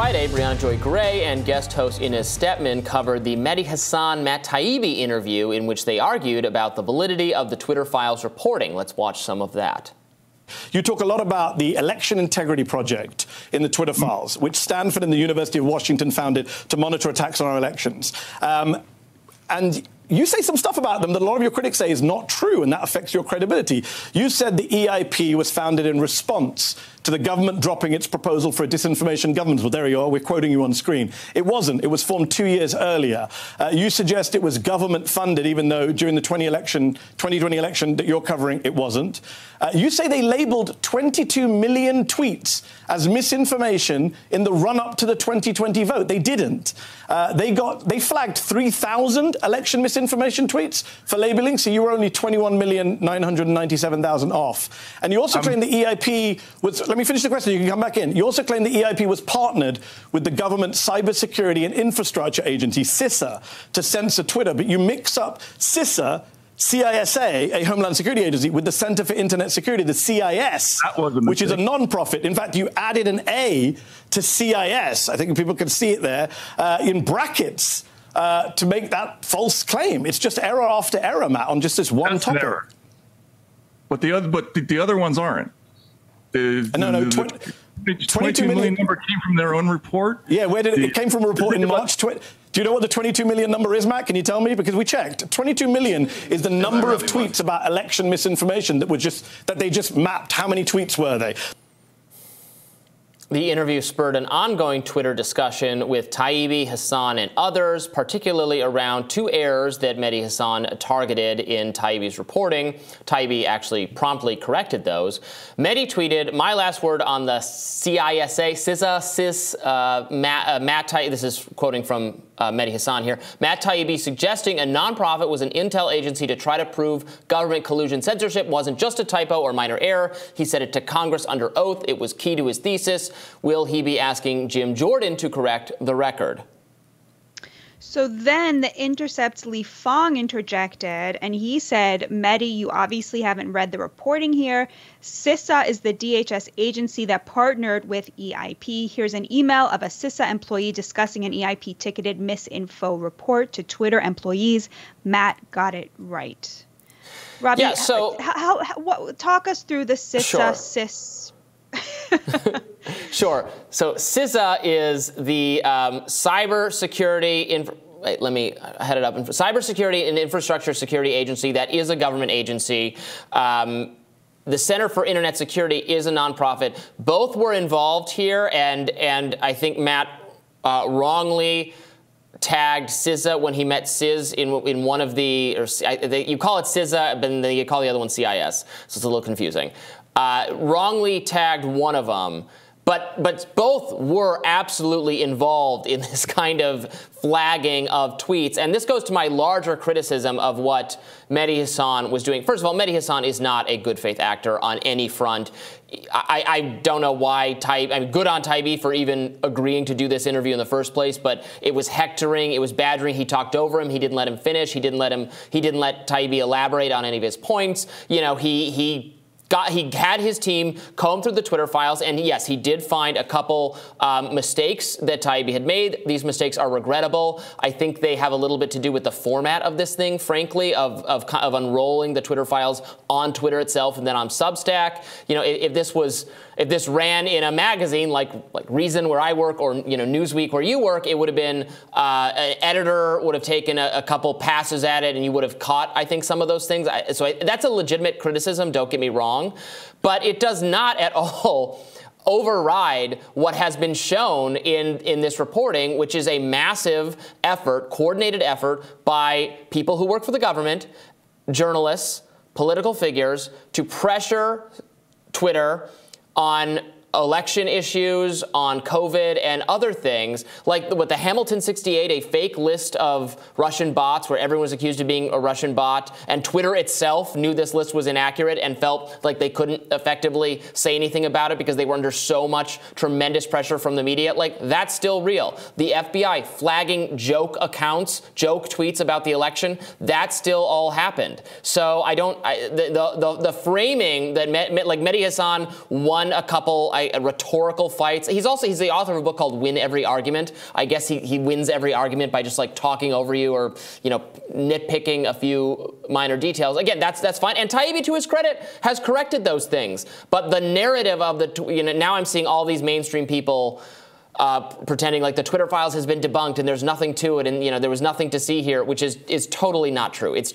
Friday, Brianna Joy Gray and guest host Inez Stepman covered the Mehdi Hasan Matt Taibbi interview in which they argued about the validity of the Twitter files reporting. Let's watch some of that. You talk a lot about the Election Integrity Project in the Twitter files, which Stanford and the University of Washington founded to monitor attacks on our elections. And you say some stuff about them that a lot of your critics say is not true, and that affects your credibility. You said the EIP was founded in response to the government dropping its proposal for a disinformation government. Well, there you are. We're quoting you on screen. It wasn't. It was formed 2 years earlier. You suggest it was government funded, even though during the 2020 election that you're covering, it wasn't. You say they labeled 22 million tweets as misinformation in the run-up to the 2020 vote. They didn't. They flagged 3,000 election misinformation tweets for labeling, so you were only 21,997,000 off. And you also claim the EIP was... Let me finish the question. You can come back in. You also claim the EIP was partnered with the government Cybersecurity and Infrastructure Agency, CISA, to censor Twitter. But you mix up CISA, CISA, a Homeland Security Agency, with the Center for Internet Security, the CIS, which is a non-profit. In fact, you added an A to CIS. I think people can see it there in brackets to make that false claim. It's just error after error, Matt, on just this one topic. Error. But the other ones aren't. The 22 million number came from their own report? Yeah, where did it came from a report in March. Do you know what the 22 million number is, Matt? Can you tell me? Because we checked. 22 million is the number of tweets about election misinformation that they just mapped. How many tweets were they? The interview spurred an ongoing Twitter discussion with Taibbi, Hasan, and others, particularly around two errors that Mehdi Hasan targeted in Taibbi's reporting. Taibbi actually promptly corrected those. Mehdi tweeted, "My last word on the CISA, Matt Taibbi," this is quoting from Mehdi Hasan here, "Matt Taibbi suggesting a nonprofit was an intel agency to try to prove government collusion censorship wasn't just a typo or minor error. He said it to Congress under oath. It was key to his thesis. Will he be asking Jim Jordan to correct the record?" So then The Intercept's Lee Fong interjected, and he said, "Mehdi, you obviously haven't read the reporting here. CISA is the DHS agency that partnered with EIP. Here's an email of a CISA employee discussing an EIP-ticketed misinfo report to Twitter employees. Matt got it right." Robbie, yeah, so talk us through the CISA, Sure. So CISA is the cybersecurity cybersecurity and infrastructure security agency that is a government agency. The Center for Internet Security is a nonprofit. Both were involved here, and I think Matt wrongly tagged CISA when he met CIS in one of the, you call it CISA, but then you call the other one CIS, so it's a little confusing. Wrongly tagged one of them, but both were absolutely involved in this kind of flagging of tweets. And this goes to my larger criticism of what Mehdi Hasan was doing. First of all, Mehdi Hasan is not a good faith actor on any front. I don't know why I'm good on Taibbi for even agreeing to do this interview in the first place, but it was hectoring, it was badgering. He talked over him. He didn't let him finish. He didn't let Taibbi elaborate on any of his points. You know, he had his team comb through the Twitter files, and yes, he did find a couple mistakes that Taibbi had made. These mistakes are regrettable. I think they have a little bit to do with the format of this thing, frankly, of unrolling the Twitter files on Twitter itself and then on Substack. You know, if this ran in a magazine like Reason, where I work, or Newsweek, where you work, it would have been an editor would have taken a couple passes at it, and you would have caught, I think, some of those things. That's a legitimate criticism. Don't get me wrong. But it does not at all override what has been shown in this reporting, which is a massive effort, coordinated effort by people who work for the government, journalists, political figures, to pressure Twitter on election issues, on COVID, and other things, like with the Hamilton 68, a fake list of Russian bots where everyone was accused of being a Russian bot, and Twitter itself knew this list was inaccurate and felt like they couldn't effectively say anything about it because they were under so much tremendous pressure from the media. Like, that's still real. The FBI flagging joke accounts, joke tweets about the election, that still all happened. So the framing that Mehdi Hasan won a couple, rhetorical fights. He's the author of a book called Win Every Argument. I guess he wins every argument by just like talking over you or, you know, nitpicking a few minor details. Again, that's fine. And Taibbi, to his credit, has corrected those things. But the narrative of now I'm seeing all these mainstream people pretending like the Twitter files has been debunked and there's nothing to it, and you know there was nothing to see here, which is totally not true. It's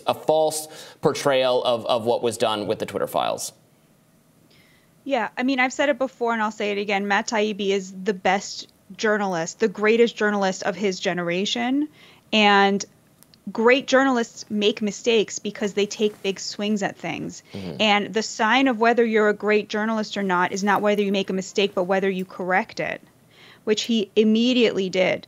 a false portrayal of what was done with the Twitter files. Yeah, I mean, I've said it before and I'll say it again. Matt Taibbi is the best journalist, the greatest journalist of his generation, and great journalists make mistakes because they take big swings at things. Mm-hmm. And the sign of whether you're a great journalist or not is not whether you make a mistake, but whether you correct it, which he immediately did.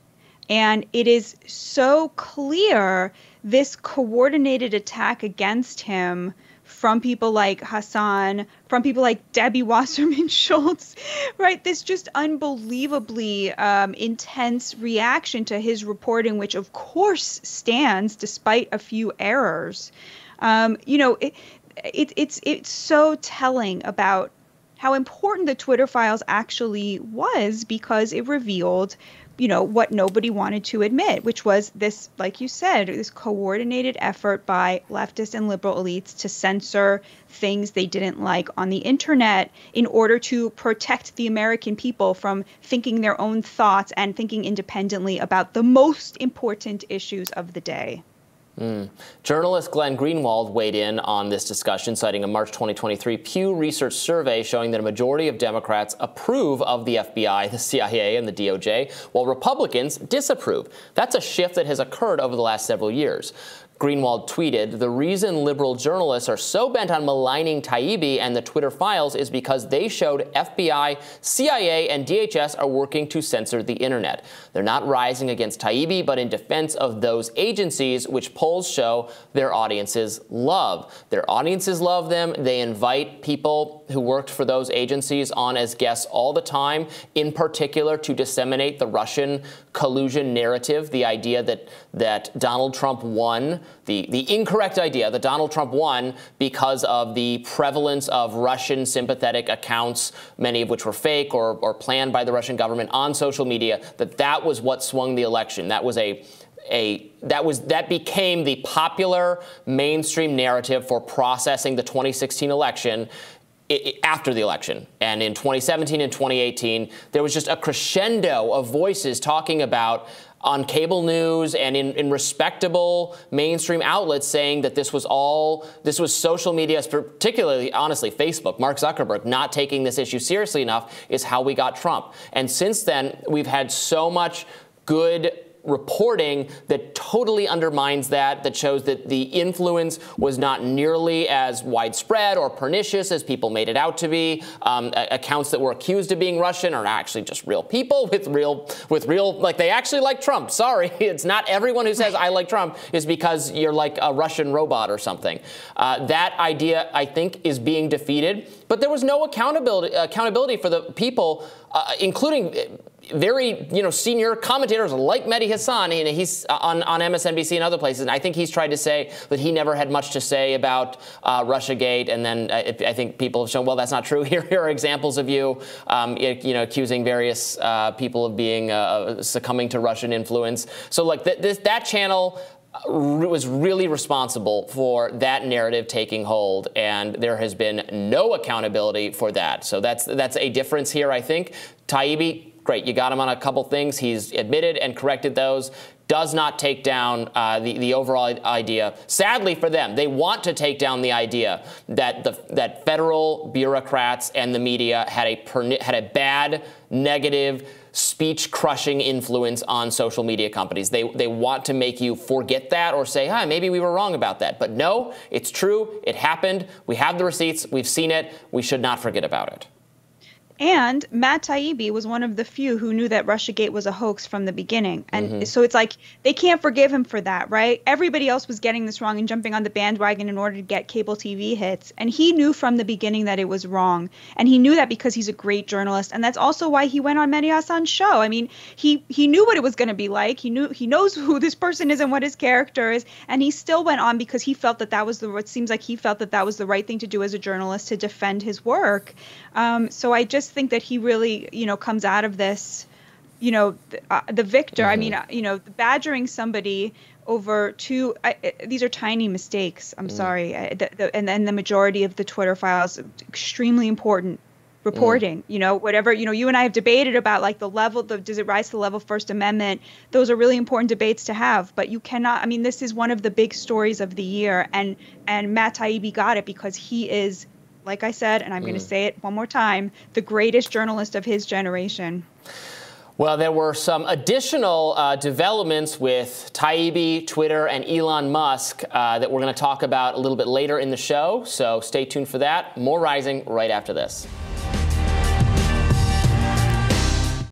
And it is so clear, this coordinated attack against him from people like Hasan, from people like Debbie Wasserman Schultz, right? This just unbelievably intense reaction to his reporting, which of course stands despite a few errors. You know, it's so telling about how important the Twitter files actually was, because it revealed, you know, what nobody wanted to admit, which was this, like you said, this coordinated effort by leftist and liberal elites to censor things they didn't like on the internet in order to protect the American people from thinking their own thoughts and thinking independently about the most important issues of the day. Journalist Glenn Greenwald weighed in on this discussion, citing a March 2023 Pew Research survey showing that a majority of Democrats approve of the FBI, the CIA, and the DOJ, while Republicans disapprove. That's a shift that has occurred over the last several years. Greenwald tweeted, "The reason liberal journalists are so bent on maligning Taibbi and the Twitter files is because they showed FBI, CIA, and DHS are working to censor the internet. They're not rising against Taibbi, but in defense of those agencies, which polls show their audiences love. Their audiences love them. They invite people who worked for those agencies on as guests all the time, in particular to disseminate the Russian collusion narrative, the idea that Donald Trump won, the incorrect idea that Donald Trump won because of the prevalence of Russian sympathetic accounts, many of which were fake or planned by the Russian government on social media, that was what swung the election. That became the popular mainstream narrative for processing the 2016 election after the election. And in 2017 and 2018, there was just a crescendo of voices talking about on cable news and in respectable mainstream outlets saying that this was social media, particularly, honestly, Facebook, Mark Zuckerberg, not taking this issue seriously enough is how we got Trump. And since then, we've had so much good reporting that totally undermines that shows that the influence was not nearly as widespread or pernicious as people made it out to be. Accounts that were accused of being Russian are actually just real people with real, like they actually like Trump. Sorry, it's not everyone who says I like Trump is because you're like a Russian robot or something. That idea, I think, is being defeated. But there was no accountability for the people, including very senior commentators like Mehdi Hasan. He's on MSNBC and other places, and I think he's tried to say that he never had much to say about Russiagate. And then I think people have shown, well, that's not true. Here are examples of you accusing various people of being succumbing to Russian influence. So like that channel was really responsible for that narrative taking hold, and there has been no accountability for that. So that's a difference here, I think. Taibbi, great, you got him on a couple things. He's admitted and corrected those. Does not take down the overall idea. Sadly for them, they want to take down the idea that federal bureaucrats and the media had a bad, negative, speech-crushing influence on social media companies. They want to make you forget that or say, maybe we were wrong about that. But no, it's true. It happened. We have the receipts. We've seen it. We should not forget about it. And Matt Taibbi was one of the few who knew that Russiagate was a hoax from the beginning. And so it's like they can't forgive him for that, right? Everybody else was getting this wrong and jumping on the bandwagon in order to get cable TV hits. And he knew from the beginning that it was wrong. And he knew that because he's a great journalist. And that's also why he went on Mehdi Hasan's show. I mean, he knew what it was going to be like. He knows who this person is and what his character is. And he still went on because he felt that that was it seems like he felt that that was the right thing to do as a journalist, to defend his work. So I just think that he really, comes out of this, the victor. I mean, badgering somebody over these are tiny mistakes. I'm sorry. And then the majority of the Twitter files, extremely important reporting, whatever, you and I have debated about like the level, does it rise to the level of First Amendment? Those are really important debates to have, but you cannot, I mean, this is one of the big stories of the year, and Matt Taibbi got it because he is, like I said, and I'm going to say it one more time, the greatest journalist of his generation. Well, there were some additional developments with Taibbi, Twitter, and Elon Musk that we're going to talk about a little bit later in the show. So stay tuned for that. More Rising right after this.